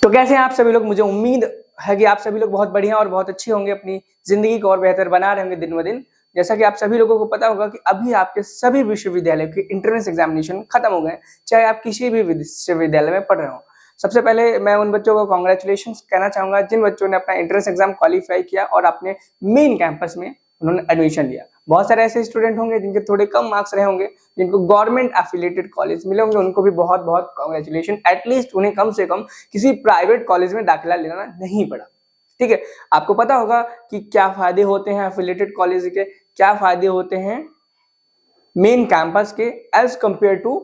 तो कैसे हैं आप सभी लोग? मुझे उम्मीद है कि आप सभी लोग बहुत बढ़िया और बहुत अच्छे होंगे, अपनी जिंदगी को और बेहतर बना रहे होंगे दिन ब दिन। जैसा कि आप सभी लोगों को पता होगा कि अभी आपके सभी विश्वविद्यालय के एंट्रेंस एग्जामिनेशन खत्म हो गए, चाहे आप किसी भी विश्वविद्यालय में पढ़ रहे हो। सबसे पहले मैं उन बच्चों को कॉन्ग्रेचुलेशन कहना चाहूंगा जिन बच्चों ने अपना एंट्रेंस एग्जाम क्वालिफाई किया और अपने मेन कैंपस में उन्होंने एडमिशन लिया। बहुत सारे ऐसे स्टूडेंट होंगे जिनके थोड़े कम मार्क्स रहे होंगे, जिनको गवर्नमेंट एफिलिएटेड कॉलेज मिले होंगे, उनको भी बहुत बहुत कॉन्ग्रेचुलेशन। एटलीस्ट उन्हें कम से कम किसी प्राइवेट कॉलेज में दाखिला लेना नहीं पड़ा। ठीक है, आपको पता होगा कि क्या फायदे होते हैं एफिलिएटेड कॉलेज के, क्या फायदे होते हैं मेन कैंपस के as compare to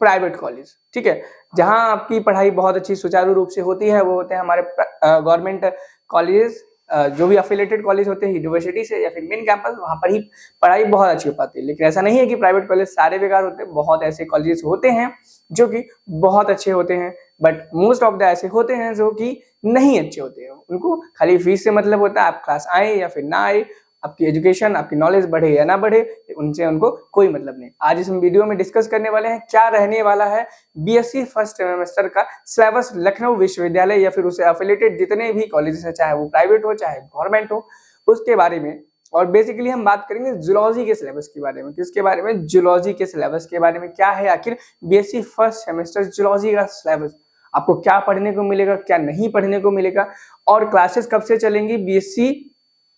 private college. ठीक है, जहां आपकी पढ़ाई बहुत अच्छी सुचारू रूप से होती है वो होते हैं हमारे गवर्नमेंट कॉलेज, जो भी एफिलिएटेड कॉलेज होते हैं यूनिवर्सिटी से या फिर मेन कैंपस, वहां पर ही पढ़ाई बहुत अच्छी हो पाती है। लेकिन ऐसा नहीं है कि प्राइवेट कॉलेज सारे बेकार होते हैं, बहुत ऐसे कॉलेजेस होते हैं जो कि बहुत अच्छे होते हैं, बट मोस्ट ऑफ द ऐसे होते हैं जो कि नहीं अच्छे होते हैं। उनको खाली फीस से मतलब होता है, आप क्लास आए या फिर ना आए, आपकी एजुकेशन, आपकी नॉलेज बढ़े या ना बढ़े, उनसे उनको कोई मतलब नहीं। आज इस वीडियो में डिस्कस करने वाले हैं क्या रहने वाला है बीएससी फर्स्ट सेमेस्टर का सिलेबस लखनऊ विश्वविद्यालय या फिर उसे एफिलिएटेड जितने भी कॉलेजेस है, चाहे वो प्राइवेट हो चाहे गवर्नमेंट हो, उसके बारे में। और बेसिकली हम बात करेंगे जूलॉजी के सिलेबस के बारे में। किसके बारे में? जूलॉजी के सिलेबस के बारे में। क्या है आखिर बीएससी फर्स्ट सेमेस्टर जूलॉजी का सिलेबस, आपको क्या पढ़ने को मिलेगा, क्या नहीं पढ़ने को मिलेगा, और क्लासेस कब से चलेंगी बीएससी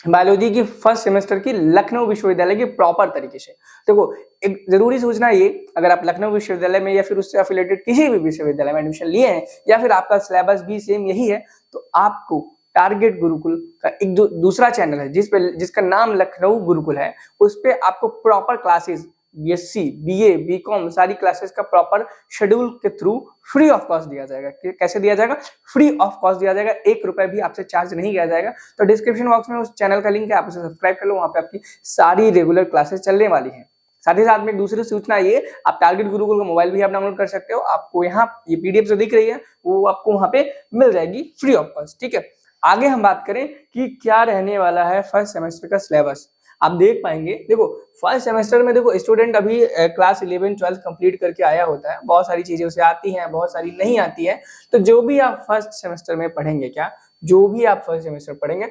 बायोलॉजी की फर्स्ट सेमेस्टर की लखनऊ विश्वविद्यालय की प्रॉपर तरीके से। देखो, एक जरूरी सूचना ये, अगर आप लखनऊ विश्वविद्यालय में या फिर उससे एफिलिएटेड किसी भी विश्वविद्यालय में एडमिशन लिए हैं या फिर आपका सिलेबस भी सेम यही है, तो आपको टारगेट गुरुकुल का एक दूसरा चैनल है जिसका नाम लखनऊ गुरुकुल है, उस पे आपको proper classes BSc, BA, BCom सारी क्लासेस का प्रॉपर शेड्यूल के थ्रू फ्री ऑफ कॉस्ट दिया जाएगा। कैसे दिया जाएगा? फ्री ऑफ कॉस्ट दिया जाएगा, 1 रुपए भी आपसे चार्ज नहीं किया जाएगा। तो डिस्क्रिप्शन बॉक्स में उस चैनल का लिंक है, आप उसे सब्सक्राइब कर लो, वहां पे आपकी सारी रेगुलर क्लासेस चलने वाली है। साथ ही साथ में एक दूसरी सूचना ये, आप टारगेट गुरुकुल का मोबाइल भी आप डाउनलोड कर सकते हो। आपको यहाँ ये पीडीएफ जो दिख रही है वो आपको वहां पे मिल जाएगी फ्री ऑफ कॉस्ट। ठीक है, आगे हम बात करें कि क्या रहने वाला है फर्स्ट सेमेस्टर का सिलेबस। आप देख पाएंगे, देखो फर्स्ट सेमेस्टर में देखो स्टूडेंट अभी क्लास 11 12 कंप्लीट करके आया होता है, बहुत सारी चीजें उसे आती हैं, बहुत सारी नहीं आती है। तो जो भी आप फर्स्ट सेमेस्टर में पढ़ेंगे, जो भी आप फर्स्ट सेमेस्टर पढ़ेंगे,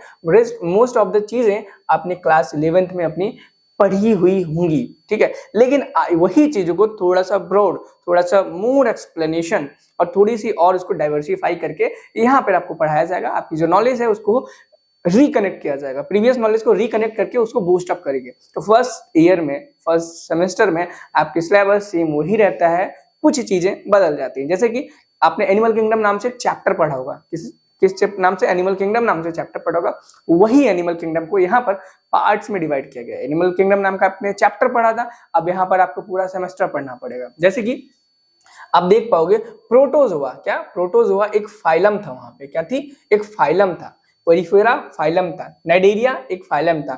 मोस्ट ऑफ द चीजें आपने क्लास 11th में अपनी पढ़ी हुई होंगी। ठीक है, लेकिन वही चीजों को थोड़ा सा ब्रॉड, थोड़ा सा मोर एक्सप्लेनेशन और थोड़ी सी और उसको डाइवर्सिफाई करके यहाँ पर आपको पढ़ाया जाएगा। आपकी जो नॉलेज है उसको रिकनेक्ट किया जाएगा, प्रीवियस नॉलेज को रिकनेक्ट करके उसको बूस्ट अप करेंगे। तो फर्स्ट ईयर में, फर्स्ट सेमेस्टर में आपके सिलेबस सेम वही रहता है, कुछ चीजें बदल जाती हैं। जैसे कि आपने एनिमल किंगडम नाम से चैप्टर पढ़ा होगा, किस नाम से? एनिमल किंगडम नाम से चैप्टर पढ़ा होगा। वही एनिमल किंगडम को यहाँ पर पार्ट्स में डिवाइड किया गया। एनिमल किंगडम नाम का आपने चैप्टर पढ़ा था, अब यहाँ पर आपको पूरा सेमेस्टर पढ़ना पड़ेगा। जैसे कि आप देख पाओगे प्रोटोजोआ, क्या प्रोटोजोआ एक फाइलम था, वहां पे क्या थी? एक फाइलम था। पोरिफेरा फाइलम था, नाइडेरिया एक फाइलम था,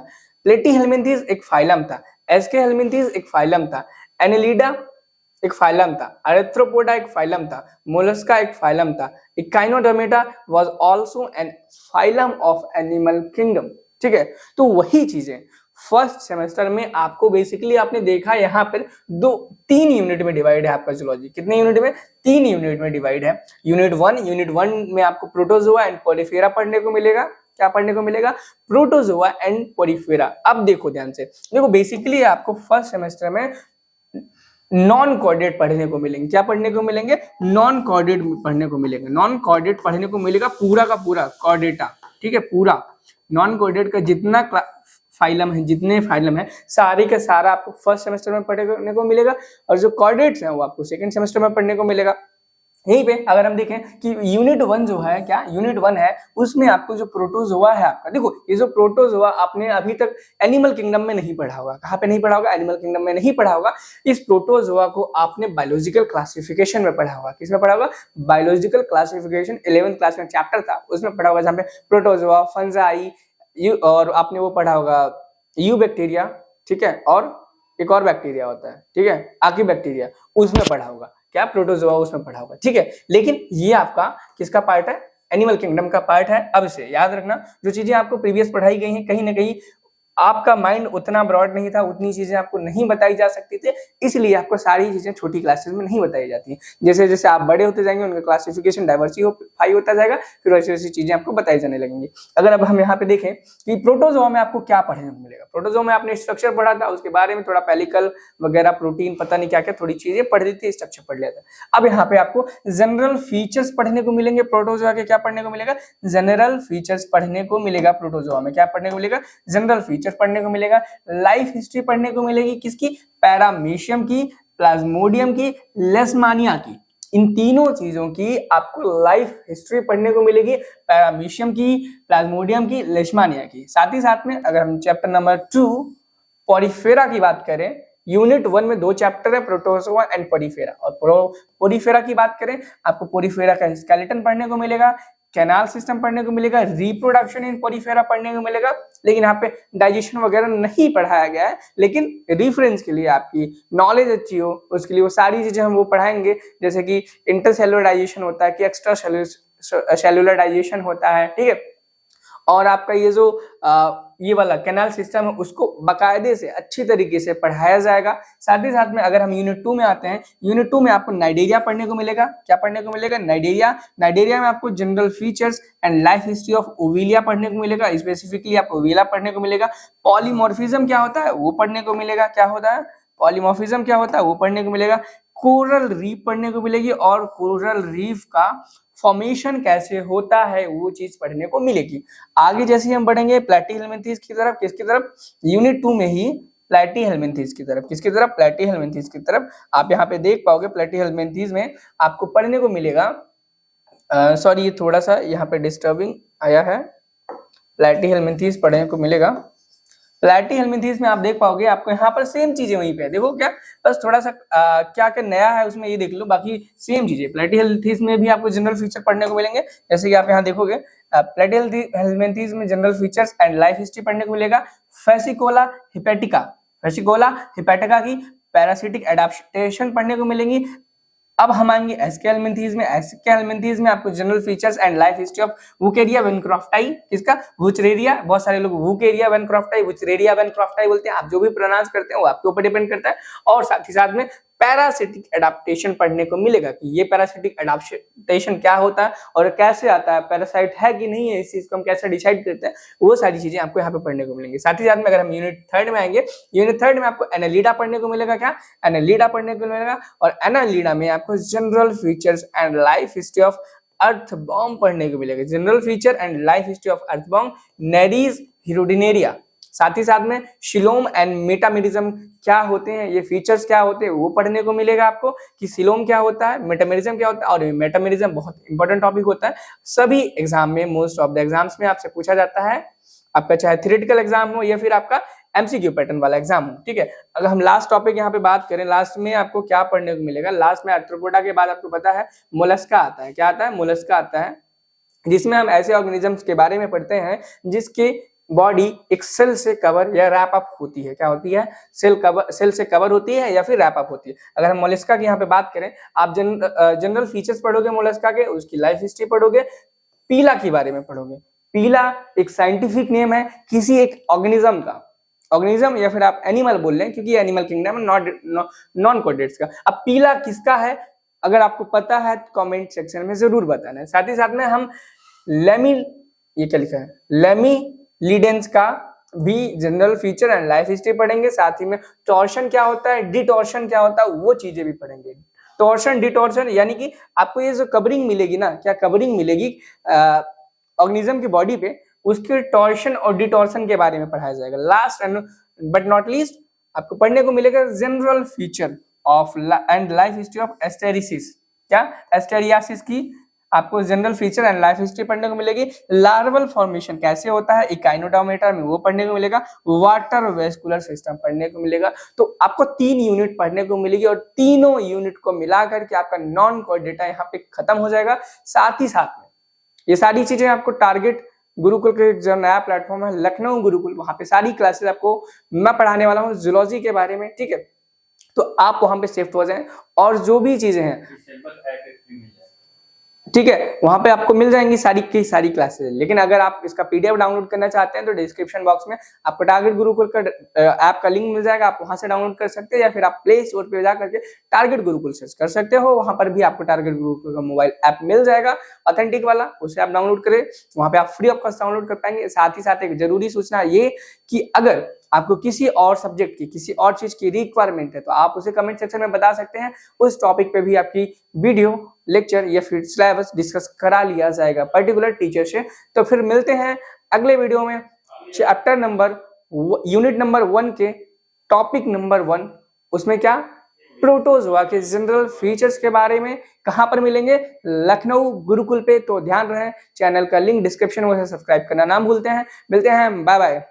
प्लेटीहेल्मिन्थेस एक फाइलम था, एस्केहेल्मिन्थेस एक फाइलम था, एनेलिडा एक फाइलम था, अरेथ्रोपोडा एक फाइलम था, मोलस्का एक फाइलम था, Echinodermata was also an phylum of animal kingdom. ठीक है, तो वही चीजें फर्स्ट सेमेस्टर में आपको बेसिकली आपने देखा यहाँ पर 3 यूनिट में डिवाइड है आपका जूलॉजी। कितने यूनिट में? 3 यूनिट में डिवाइड है। यूनिट 1 में आपको प्रोटोजोआ एंड पोरिफेरा पढ़ने को मिलेगा। क्या पढ़ने को मिलेगा? Protozoa and Porifera. अब देखो ध्यान से, देखो बेसिकली आपको फर्स्ट सेमेस्टर में नॉन कॉर्डेट पढ़ने को मिलेंगे। क्या पढ़ने को मिलेंगे? नॉन कॉर्डेट पढ़ने को मिलेगा। नॉन कॉर्डेट पढ़ने को मिलेगा पूरा का पूरा कॉर्डेटा। ठीक है, पूरा नॉन कॉर्डेट का जितना फाइलम है, जितने फाइलम है सारे का सारा आपको फर्स्ट सेमेस्टर में पढ़ने को मिलेगा, और जो कॉर्डेट्स हैं वो आपको सेकंड सेमेस्टर में पढ़ने को मिलेगा। यहीं पे अगर हम देखें कि यूनिट 1 जो है, क्या यूनिट 1 है, उसमें आपको जो प्रोटोजोआ है आपका, देखो ये जो प्रोटोजोआ आपने अभी तक एनिमल किंगडम में नहीं पढ़ा होगा। कहाँ पे नहीं पढ़ा होगा? एनिमल किंगडम में नहीं पढ़ा होगा। इस प्रोटोजोआ को आपने बायोलॉजिकल क्लासिफिकेशन में पढ़ा होगा। किसमें पढ़ा होगा? बायोलॉजिकल क्लासिफिकेशन 11th क्लास में चैप्टर था, उसमें पढ़ा होगा, जहाँ पे प्रोटोजोआ, फंजाई, और आपने वो पढ़ा होगा यू बैक्टीरिया। ठीक है, और एक और बैक्टीरिया होता है, ठीक है, आकी बैक्टीरिया, उसमें पढ़ा होगा। क्या? प्रोटोजोआ उसमें पढ़ा होगा। ठीक है, लेकिन ये आपका किसका पार्ट है? एनिमल किंगडम का पार्ट है। अब इसे याद रखना, जो चीजें आपको प्रीवियस पढ़ाई गई हैं कहीं ना कहीं आपका माइंड उतना ब्रॉड नहीं था, उतनी चीजें आपको नहीं बताई जा सकती थी, इसलिए आपको सारी चीजें छोटी क्लासेस में नहीं बताई जाती। जैसे जैसे आप बड़े होते जाएंगे उनका क्लासिफिकेशन डाइवर्सिफाई होता जाएगा, फिर वैसे वैसी चीजें आपको बताई जाने लगेंगी। अगर अब हम यहाँ पे देखें कि प्रोटोजोआ में आपको क्या पढ़ने को मिलेगा। प्रोटोजोआ में आपने स्ट्रक्चर पढ़ा था, उसके बारे में थोड़ा पेलिकल वगैरह, प्रोटीन, पता नहीं क्या क्या थोड़ी चीजें पढ़ ली थी, स्ट्रक्चर पढ़ लिया था। अब यहाँ पे आपको जनरल फीचर्स पढ़ने को मिलेंगे। प्रोटोजोआ के क्या पढ़ने को मिलेगा? जनरल फीचर्स पढ़ने को मिलेगा। प्रोटोजोआ में क्या पढ़ने को मिलेगा? जनरल फीचर्स पढ़ने को मिलेगा। लाइफ हिस्ट्री पढ़ने को मिलेगी, किसकी? पैरामीशियम की, प्लाज्मोडियम की, लेशमानिया की। इन तीनों चीजों की आपको लाइफ हिस्ट्री पढ़ने को मिलेगी, पैरामीशियम की, प्लाज्मोडियम की, लेशमानिया की। साथ ही साथ में अगर हम चैप्टर नंबर 2 पोरिफेरा की बात करें, यूनिट 1 में 2 चैप्टर है, प्रोटोजोआ एंड पोरिफेरा। और पोरिफेरा की बात करें, आपको पोरिफेरा का स्केलेटन पढ़ने को मिलेगा, कैनाल सिस्टम पढ़ने को मिलेगा, रिप्रोडक्शन इन पोरिफेरा पढ़ने को मिलेगा। लेकिन यहाँ पे डाइजेशन वगैरह नहीं पढ़ाया गया है, लेकिन रेफरेंस के लिए आपकी नॉलेज अच्छी हो उसके लिए वो सारी चीजें हम वो पढ़ाएंगे, जैसे कि इंटरसेलुलर डाइजेशन होता है कि एक्स्ट्रा सेलुलर डाइजेशन होता है, ठीक है। और आपका ये जो ये वाला कैनाल सिस्टम है उसको बाकायदे से अच्छी तरीके से पढ़ाया जाएगा। साथ ही साथ में अगर हम यूनिट 2 में आते हैं, यूनिट 2 में आपको नाइडेरिया पढ़ने को मिलेगा। क्या पढ़ने को मिलेगा? नाइडेरिया। नाइडेरिया में आपको general features and life history of obelia पढ़ने को मिलेगा। स्पेसिफिकली आपको ओविलिया पढ़ने को मिलेगा। पॉलीमॉर्फिज्म क्या होता है वो पढ़ने को मिलेगा। क्या होता है? पॉलीमॉर्फिज्म क्या होता है वो पढ़ने को मिलेगा। कोरल रीफ पढ़ने को मिलेगी, और कोरल रीफ का फॉर्मेशन कैसे होता है वो चीज पढ़ने को मिलेगी। आगे जैसे हम बढ़ेंगे प्लैटीहेल्मिन्थेस की तरफ, किसकी तरफ? यूनिट 2 में ही प्लैटीहेल्मिन्थेस की तरफ। किसकी तरफ? प्लैटीहेल्मिन्थेस की तरफ। आप यहाँ पे देख पाओगे प्लैटीहेल्मिन्थेस में आपको पढ़ने को मिलेगा, सॉरी ये थोड़ा सा यहाँ पे डिस्टर्बिंग आया है, प्लैटीहेल्मिन्थेस पढ़ने को मिलेगा। प्लैटीहेल्मिन्थेस में आप देख पाओगे आपको यहाँ पर सेम चीजें वहीं पे देखो, क्या बस थोड़ा सा क्या क्या नया है उसमें ये देख लो, बाकी सेम चीजें। प्लैटीहेल्मिन्थेस में भी आपको जनरल फीचर पढ़ने को मिलेंगे, जैसे कि आप यहाँ देखोगे प्लैटीहेल्मिन्थेस में general features and life history पढ़ने को मिलेगा। फेसिकोला हिपैटिका, फेसिकोला हिपैटिका की पैरासिटिक एडाप्टेशन पढ़ने को मिलेंगी। अब हम आएंगे एस्के हेल्मिन्थेस में। एस्के हेल्मिन्थेस में आपको general features and life history of wuchereria bancrofti, किसका? वुचरेरिया। बहुत सारे लोग वुकेरिया वेनक्रॉफ्टाई, वुचरेरिया वेनक्रॉफ्टाई बोलते हैं, आप जो भी प्रोनाउंस करते हैं वो आपके ऊपर डिपेंड करता है। और साथ ही साथ में पैरासिटिक एडाप्टेशन पढ़ने को मिलेगा कि ये पैरासिटिक एडाप्टेशन क्या होता है और कैसे आता है, पैरासाइट है कि नहीं है, इस चीज को हम कैसे डिसाइड करते हैं, वो सारी चीजें आपको यहाँ पे पढ़ने को मिलेंगी। साथ ही साथ में अगर हम यूनिट 3 में आएंगे, यूनिट 3 में आपको एनालिडा पढ़ने को मिलेगा। क्या? एनालिडा पढ़ने को मिलेगा। और एनालिडा में आपको general features and life history of earthworm पढ़ने को मिलेगा। General feature and life history of earthworm, nereis hirudinaria. साथ ही साथ में शिलोम एंड मेटामेरिज्म क्या होते हैं, ये फीचर्स क्या होते हैं वो पढ़ने को मिलेगा आपको, कि शिलोम क्या होता है, मेटामेरिज्म क्या होता है। और मेटामेरिज्म बहुत इंपॉर्टेंट टॉपिक होता है, सभी एग्जाम में, मोस्ट ऑफ द एग्जाम्स में आपसे पूछा जाता है, आपका चाहे थ्योरेटिकल एग्जाम हो या फिर आपका एमसीक्यू पैटर्न वाला एग्जाम हो, ठीक है। अगर हम लास्ट टॉपिक यहाँ पे बात करें, लास्ट में आपको क्या पढ़ने को मिलेगा? लास्ट में आर्थ्रोपोडा के बाद आपको पता है मोलस्का आता है। क्या आता है? मोलस्का आता है, जिसमें हम ऐसे ऑर्गेनिजम्स के बारे में पढ़ते हैं जिसके बॉडी एक सेल से कवर या रैप अप होती है। क्या होती है? सेल से कवर होती है या फिर रैप अप होती है। अगर हम मोलस्का की यहाँ पे बात करें, आप जनरल फीचर्स पढ़ोगे मोलस्का के, उसकी लाइफ हिस्ट्री पढ़ोगे, पीला के बारे में पढ़ोगे। पीला एक साइंटिफिक नेम है किसी एक ऑर्गेनिज्म का, ऑर्गेनिज्म या फिर आप एनिमल बोल रहे हैं क्योंकि एनिमल किंगडम नॉन कोडेट्स का। अब पीला किसका है अगर आपको पता है तो कमेंट सेक्शन में जरूर बताना है। साथ ही साथ में हम ये क्या लिखा है, लेमिलिडेंस का भी general feature and life history पढ़ेंगे। साथ ही में टॉर्शन क्या होता है, डिटॉर्शन क्या होता है, वो चीजें भी पढ़ेंगे। टॉर्शन डिटॉर्शन यानी कि आपको ये जो कवरिंग मिलेगी ना, क्या कवरिंग मिलेगी ऑर्गेनिज्म की बॉडी पे, उसके टॉर्शन और डिटॉर्शन के बारे में पढ़ाया जाएगा। Last and but not least आपको पढ़ने को मिलेगा general feature of and life history of asterias. क्या? एस्टेरियासिस की आपको general feature and life history पढ़ने को मिलेगी। लार्वल फॉर्मेशन कैसे होता है इकाइनोडर्मेटा में, वो पढ़ने को मिलेगा। वाटर वेस्कुलर सिस्टम पढ़ने को मिलेगा। तो आपको 3 यूनिट पढ़ने को मिलेगी और तीनों यूनिट को मिलाकर के आपका नॉन कोर डेटा यहाँ पे खत्म हो जाएगा। साथ ही साथ में ये सारी चीजें आपको टारगेट गुरुकुल के जो नया प्लेटफॉर्म है लखनऊ गुरुकुल, वहां पे सारी क्लासेस आपको मैं पढ़ाने वाला हूँ जूलॉजी के बारे में, ठीक है। तो आप वहां पे शिफ्ट हो जाएं और जो भी चीजें हैं ठीक है, वहां पे आपको मिल जाएंगी सारी की सारी क्लासेस। लेकिन अगर आप इसका पीडीएफ डाउनलोड करना चाहते हैं तो डिस्क्रिप्शन बॉक्स में आपको टारगेट गुरुकुल का ऐप का लिंक मिल जाएगा, आप वहां से डाउनलोड कर सकते हैं, या फिर आप प्ले स्टोर पे जा करके टारगेट गुरुकुल सर्च कर सकते हो। वहां पर भी आपको टारगेट गुरुकुल का मोबाइल ऐप मिल जाएगा ऑथेंटिक वाला, उसे आप डाउनलोड करें, वहां पे आप फ्री ऑफ कॉस्ट डाउनलोड कर पाएंगे। साथ ही साथ एक जरूरी सूचना ये कि अगर आपको किसी और सब्जेक्ट की, किसी और चीज की रिक्वायरमेंट है तो आप उसे कमेंट सेक्शन में बता सकते हैं, उस टॉपिक पे भी आपकी वीडियो, लेक्चर या फिर सिलेबस डिस्कस करा लिया जाएगा पर्टिकुलर टीचर से। तो फिर मिलते हैं अगले वीडियो में चैप्टर नंबर यूनिट नंबर 1 के टॉपिक नंबर 1, उसमें क्या, प्रोटोजोआ के जनरल फीचर्स के बारे में। कहां पर मिलेंगे, लखनऊ गुरुकुल पे। तो ध्यान रहे, चैनल का लिंक डिस्क्रिप्शन में, सब्सक्राइब करना ना भूलते हैं। मिलते हैं, बाय बाय।